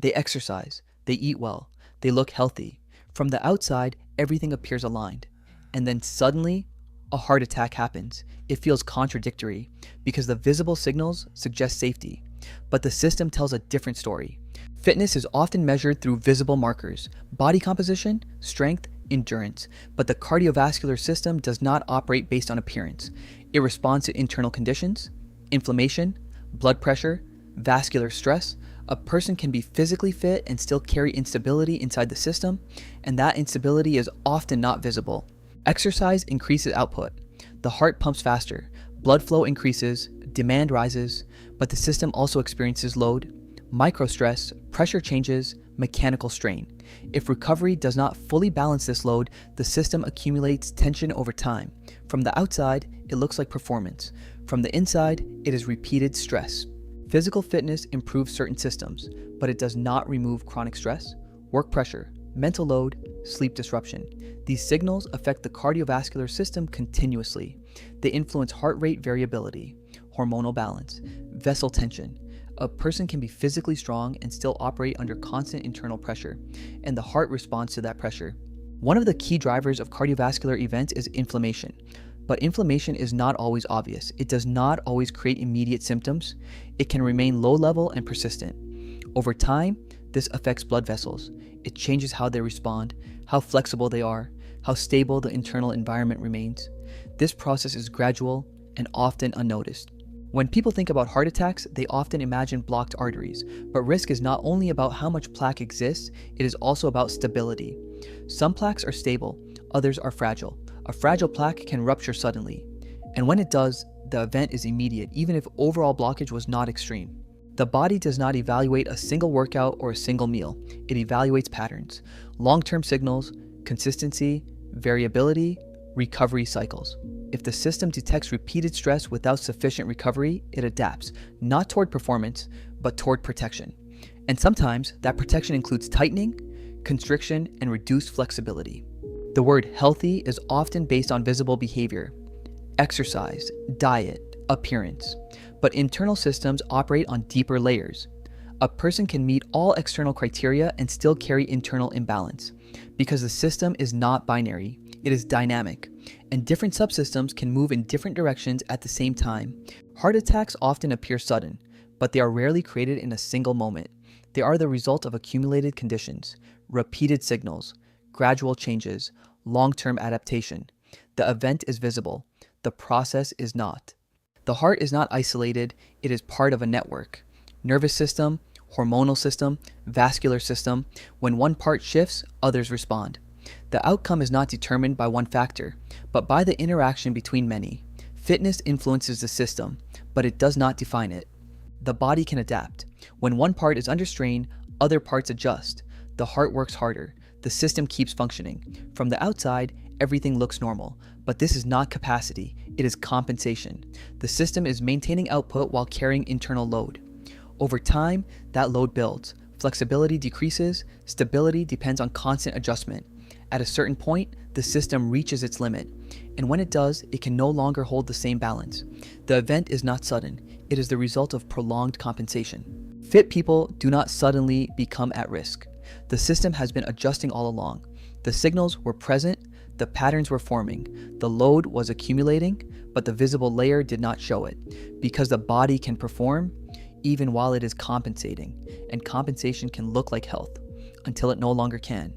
They exercise, they eat well, they look healthy. From the outside, everything appears aligned. And then suddenly, a heart attack happens. It feels contradictory because the visible signals suggest safety, but the system tells a different story. Fitness is often measured through visible markers, body composition, strength, endurance, but the cardiovascular system does not operate based on appearance. It responds to internal conditions, inflammation, blood pressure, vascular stress. A person can be physically fit and still carry instability inside the system, and that instability is often not visible. Exercise increases output. The heart pumps faster, blood flow increases, demand rises, but the system also experiences load, microstress, pressure changes, mechanical strain. If recovery does not fully balance this load, the system accumulates tension over time. From the outside, it looks like performance. From the inside, it is repeated stress. Physical fitness improves certain systems, but it does not remove chronic stress, work pressure, mental load, sleep disruption. These signals affect the cardiovascular system continuously. They influence heart rate variability, hormonal balance, vessel tension. A person can be physically strong and still operate under constant internal pressure, and the heart responds to that pressure. One of the key drivers of cardiovascular events is inflammation. But inflammation is not always obvious. It does not always create immediate symptoms. It can remain low level and persistent. Over time, this affects blood vessels. It changes how they respond, how flexible they are, how stable the internal environment remains. This process is gradual and often unnoticed. When people think about heart attacks, they often imagine blocked arteries, but risk is not only about how much plaque exists, it is also about stability. Some plaques are stable, others are fragile. A fragile plaque can rupture suddenly, and when it does, the event is immediate, even if overall blockage was not extreme. The body does not evaluate a single workout or a single meal. It evaluates patterns, long-term signals, consistency, variability, recovery cycles. If the system detects repeated stress without sufficient recovery, it adapts, not toward performance, but toward protection. And sometimes that protection includes tightening, constriction, and reduced flexibility. The word healthy is often based on visible behavior, exercise, diet, appearance, but internal systems operate on deeper layers. A person can meet all external criteria and still carry internal imbalance, because the system is not binary, it is dynamic, and different subsystems can move in different directions at the same time. Heart attacks often appear sudden, but they are rarely created in a single moment. They are the result of accumulated conditions, repeated signals, gradual changes, long-term adaptation. The event is visible. The process is not. The heart is not isolated. It is part of a network. Nervous system, hormonal system, vascular system. When one part shifts, others respond. The outcome is not determined by one factor, but by the interaction between many. Fitness influences the system, but it does not define it. The body can adapt. When one part is under strain, other parts adjust. The heart works harder. The system keeps functioning. From the outside, everything looks normal, but this is not capacity, it is compensation. The system is maintaining output while carrying internal load. Over time, that load builds. Flexibility decreases, stability depends on constant adjustment. At a certain point, the system reaches its limit, and when it does, it can no longer hold the same balance. The event is not sudden, it is the result of prolonged compensation. Fit people do not suddenly become at risk. The system has been adjusting all along. The signals were present, the patterns were forming, the load was accumulating, but the visible layer did not show it, because the body can perform even while it is compensating, and compensation can look like health until it no longer can.